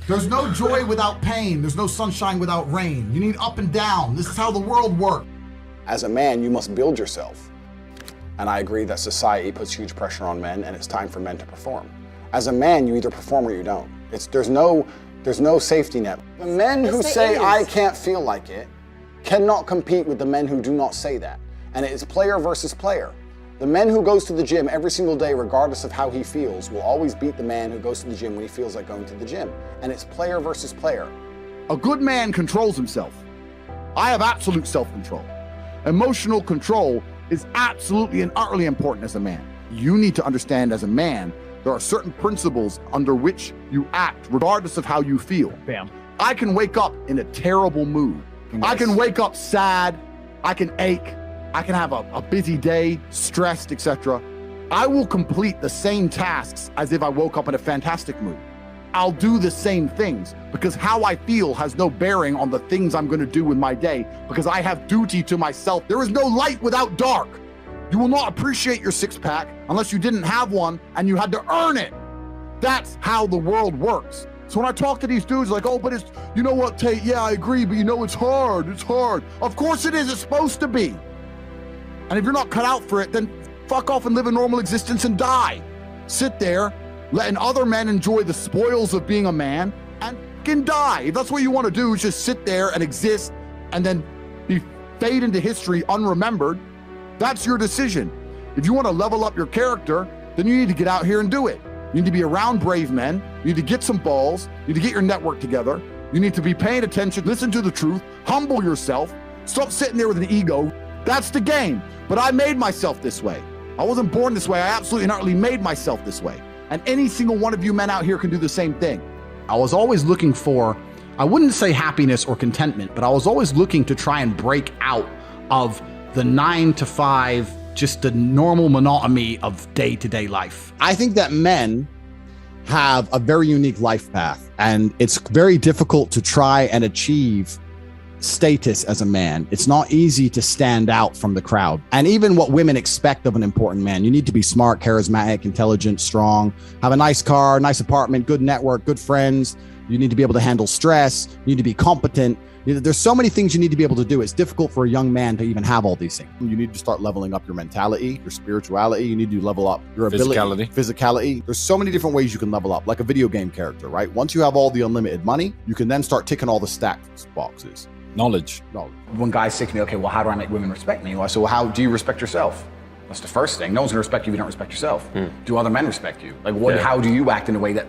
There's no joy without pain. There's no sunshine without rain. You need up and down. This is how the world works. As a man, you must build yourself. And I agree that society puts huge pressure on men, and it's time for men to perform. As a man, you either perform or you don't. There's no safety net. The men who say, I can't feel like it, cannot compete with the men who do not say that. And it is player versus player. The man who goes to the gym every single day, regardless of how he feels, will always beat the man who goes to the gym when he feels like going to the gym. And it's player versus player. A good man controls himself. I have absolute self-control. Emotional control is absolutely and utterly important as a man. You need to understand as a man, there are certain principles under which you act regardless of how you feel. Bam. I can wake up in a terrible mood. Nice. I can wake up sad. I can ache. I can have a busy day, stressed, etc. I will complete the same tasks as if I woke up in a fantastic mood. I'll do the same things because how I feel has no bearing on the things I'm going to do in my day because I have duty to myself. There is no light without dark. You will not appreciate your six-pack unless you didn't have one and you had to earn it. That's how the world works. So when I talk to these dudes like, oh, but it's, you know what, Tate, yeah, I agree, but you know, it's hard. Of course it is, it's supposed to be. And if you're not cut out for it, then fuck off and live a normal existence and die. Sit there, letting other men enjoy the spoils of being a man and fucking die. If that's what you want to do, is just sit there and exist and then fade into history unremembered, that's your decision. If you want to level up your character, then you need to get out here and do it. You need to be around brave men. You need to get some balls. You need to get your network together. You need to be paying attention, listen to the truth, humble yourself, stop sitting there with an ego. That's the game. But I made myself this way. I wasn't born this way. I absolutely and utterly made myself this way. And any single one of you men out here can do the same thing. I was always looking for, I wouldn't say happiness or contentment, but I was always looking to try and break out of the 9 to 5, just the normal monotony of day-to-day life. I think that men have a very unique life path, and it's very difficult to try and achieve status as a man. It's not easy to stand out from the crowd. And even what women expect of an important man, you need to be smart, charismatic, intelligent, strong, have a nice car, nice apartment, good network, good friends. You need to be able to handle stress. You need to be competent. There's so many things you need to be able to do. It's difficult for a young man to even have all these things. You need to start leveling up your mentality, your spirituality. You need to level up your ability, physicality. There's so many different ways you can level up, like a video game character, right? Once you have all the unlimited money, you can then start ticking all the stats boxes. Knowledge. When guys say to me, okay, well, how do I make women respect me? Well, I say, well, how do you respect yourself? That's the first thing. No one's gonna respect you if you don't respect yourself. Do other men respect you? Like, how do you act in a way that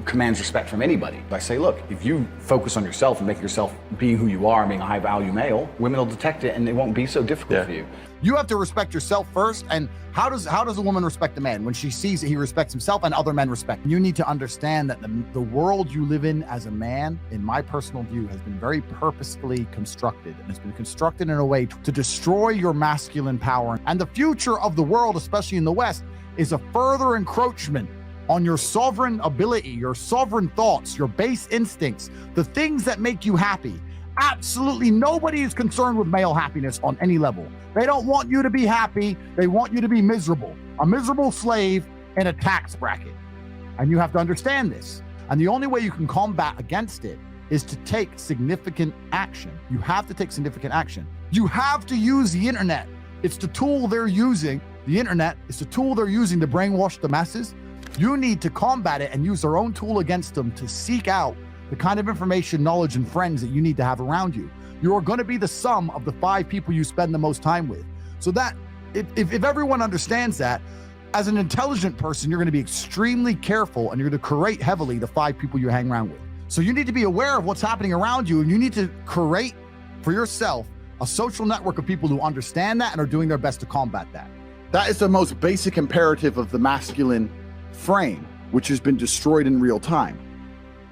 commands respect from anybody? I say, look, if you focus on yourself and make yourself being who you are, being a high value male, women will detect it and it won't be so difficult for you. You have to respect yourself first. And how does a woman respect a man? When she sees that he respects himself and other men respect. You need to understand that the world you live in as a man, in my personal view, has been very purposefully constructed. And it's been constructed in a way to destroy your masculine power. And the future of the world, especially in the West, is a further encroachment on your sovereign ability, your sovereign thoughts, your base instincts, the things that make you happy. Absolutely nobody is concerned with male happiness on any level. They don't want you to be happy. They want you to be miserable, a miserable slave in a tax bracket. And you have to understand this. And the only way you can combat against it is to take significant action. You have to take significant action. You have to use the internet. It's the tool they're using. The internet is the tool they're using to brainwash the masses. You need to combat it and use their own tool against them to seek out the kind of information, knowledge, and friends that you need to have around you. You are going to be the sum of the 5 people you spend the most time with. So that if everyone understands that, as an intelligent person, you're going to be extremely careful and you're going to curate heavily the 5 people you hang around with. So you need to be aware of what's happening around you, and you need to curate for yourself a social network of people who understand that and are doing their best to combat that. That is the most basic imperative of the masculine frame, which has been destroyed in real time.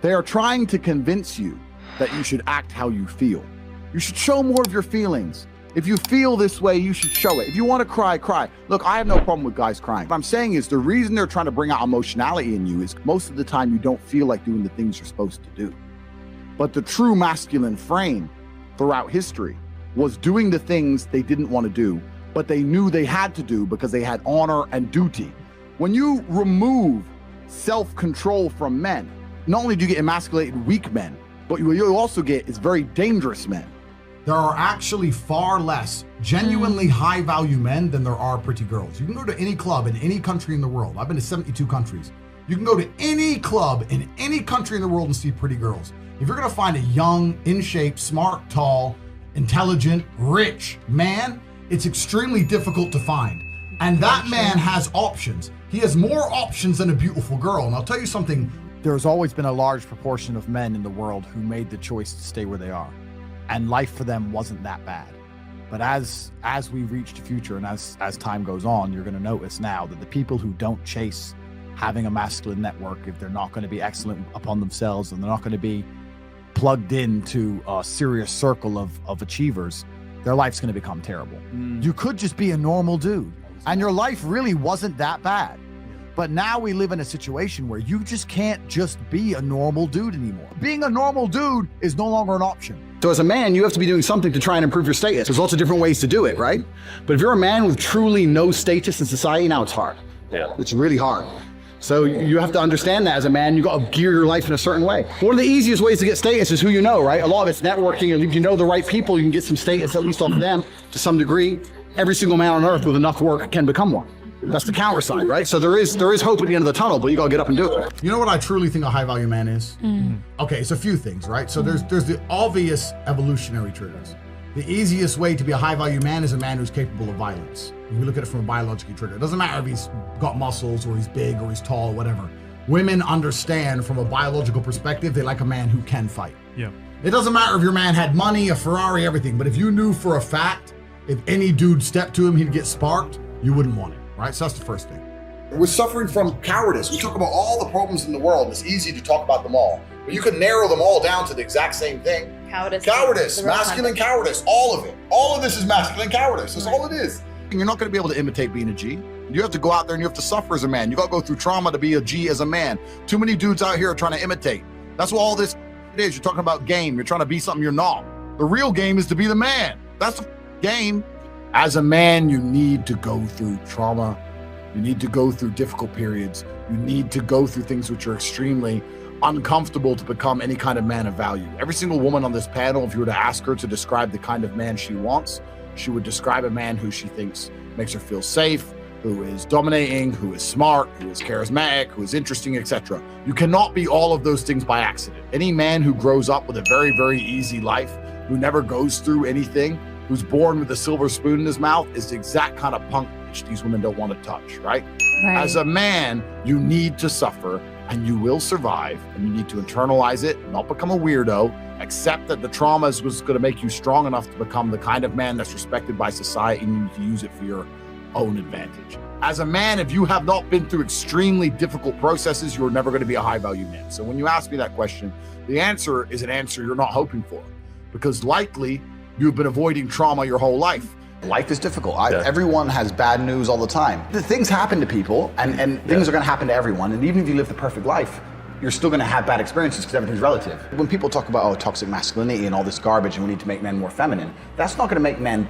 They are trying to convince you that you should act how you feel. You should show more of your feelings. If you feel this way, you should show it. If you want to cry, cry. Look, I have no problem with guys crying. What I'm saying is the reason they're trying to bring out emotionality in you is most of the time you don't feel like doing the things you're supposed to do. But the true masculine frame throughout history was doing the things they didn't want to do, but they knew they had to do because they had honor and duty. When you remove self-control from men, not only do you get emasculated weak men, but what you also get is very dangerous men. There are actually far less genuinely high value men than there are pretty girls. You can go to any club in any country in the world. I've been to 72 countries. You can go to any club in any country in the world and see pretty girls. If you're gonna find a young, in shape, smart, tall, intelligent, rich man, it's extremely difficult to find. And that man has options. He has more options than a beautiful girl. And I'll tell you something. There's always been a large proportion of men in the world who made the choice to stay where they are. And life for them wasn't that bad. But as we reach the future and as time goes on, you're gonna notice now that the people who don't chase having a masculine network, if they're not gonna be excellent upon themselves and they're not gonna be plugged into a serious circle of achievers, their life's gonna become terrible. You could just be a normal dude and your life really wasn't that bad. But now we live in a situation where you just can't just be a normal dude anymore. Being a normal dude is no longer an option. So as a man, you have to be doing something to try and improve your status. There's lots of different ways to do it, right? But if you're a man with truly no status in society, now it's hard. Yeah. It's really hard. So you have to understand that as a man, you got to gear your life in a certain way. One of the easiest ways to get status is who you know, right? A lot of it's networking, and if you know the right people, you can get some status at least off of them to some degree. Every single man on earth with enough work can become one. That's the counter side, right? So there is hope at the end of the tunnel, but you gotta get up and do it. You know what I truly think a high value man is? Okay, it's a few things, right? So there's the obvious evolutionary triggers. The easiest way to be a high value man is a man who's capable of violence. If you look at it from a biological trigger, it doesn't matter if he's got muscles or he's big or he's tall or whatever. Women understand from a biological perspective, they like a man who can fight. Yeah. It doesn't matter if your man had money, a Ferrari, everything, but if you knew for a fact, if any dude stepped to him, he'd get sparked, you wouldn't want it. Right? So that's the first thing. We're suffering from cowardice. We talk about all the problems in the world. It's easy to talk about them all, but you can narrow them all down to the exact same thing. Cowardice, masculine cowardice, all of it. All of this is masculine cowardice. That's all it is. You're not going to be able to imitate being a G. You have to go out there and you have to suffer as a man. You got to go through trauma to be a G as a man. Too many dudes out here are trying to imitate. That's what all this is. You're talking about game. You're trying to be something you're not. The real game is to be the man. That's the game. As a man, you need to go through trauma. You need to go through difficult periods. You need to go through things which are extremely uncomfortable to become any kind of man of value. Every single woman on this panel, if you were to ask her to describe the kind of man she wants, she would describe a man who she thinks makes her feel safe, who is dominating, who is smart, who is charismatic, who is interesting, etc. You cannot be all of those things by accident. Any man who grows up with a very, very easy life, who never goes through anything, who's born with a silver spoon in his mouth is the exact kind of punk which these women don't want to touch, right? As a man, you need to suffer and you will survive, and you need to internalize it, not become a weirdo, accept that the trauma is going to make you strong enough to become the kind of man that's respected by society, and you need to use it for your own advantage. As a man, if you have not been through extremely difficult processes, you're never going to be a high value man. So when you ask me that question, the answer is an answer you're not hoping for, because likely you've been avoiding trauma your whole life. Life is difficult. Everyone has bad news all the time. The things happen to people, and things are going to happen to everyone. And even if you live the perfect life, you're still going to have bad experiences because everything's relative. When people talk about toxic masculinity and all this garbage, and we need to make men more feminine, that's not going to make men.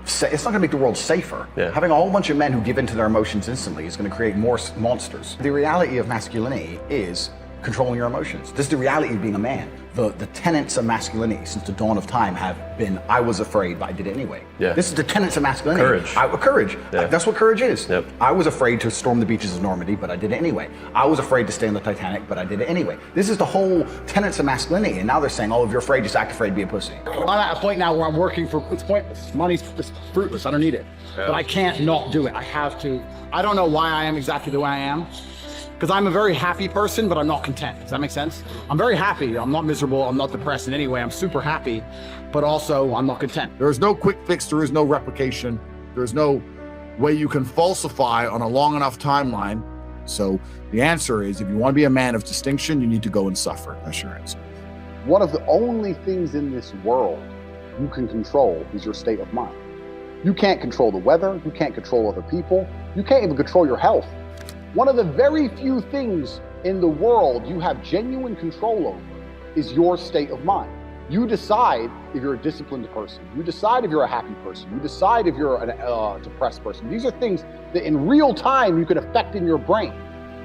It's not going to make the world safer. Having a whole bunch of men who give in to their emotions instantly is going to create more monsters. The reality of masculinity is controlling your emotions. This is the reality of being a man. The tenets of masculinity since the dawn of time have been, I was afraid, but I did it anyway. This is the tenets of masculinity. Courage. That's what courage is. I was afraid to storm the beaches of Normandy, but I did it anyway. I was afraid to stay on the Titanic, but I did it anyway. This is the whole tenets of masculinity, and now they're saying, oh, if you're afraid, just act afraid, be a pussy. I'm at a point now where I'm working for, it's pointless. Money's just fruitless, I don't need it. But I can't not do it, I have to. I don't know why I am exactly the way I am. Because I'm a very happy person, but I'm not content. Does that make sense? I'm very happy. I'm not miserable. I'm not depressed in any way. I'm super happy, but also I'm not content. There is no quick fix. There is no replication. There is no way you can falsify on a long enough timeline. So the answer is, if you want to be a man of distinction, you need to go and suffer. That's your answer. One of the only things in this world you can control is your state of mind. You can't control the weather. You can't control other people. You can't even control your health. One of the very few things in the world you have genuine control over is your state of mind. You decide if you're a disciplined person. You decide if you're a happy person. You decide if you're a depressed person. These are things that in real time you can affect in your brain.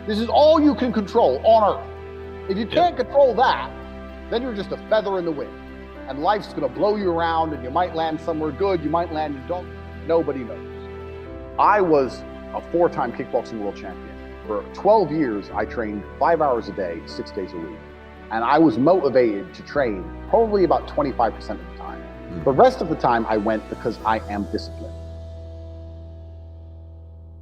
This is all you can control on Earth. If you can't control that, then you're just a feather in the wind. And life's gonna blow you around, and you might land somewhere good, you might land in don't. Nobody knows. I was a 4-time kickboxing world champion. For 12 years, I trained 5 hours a day, 6 days a week. And I was motivated to train probably about 25% of the time. The rest of the time I went because I am disciplined.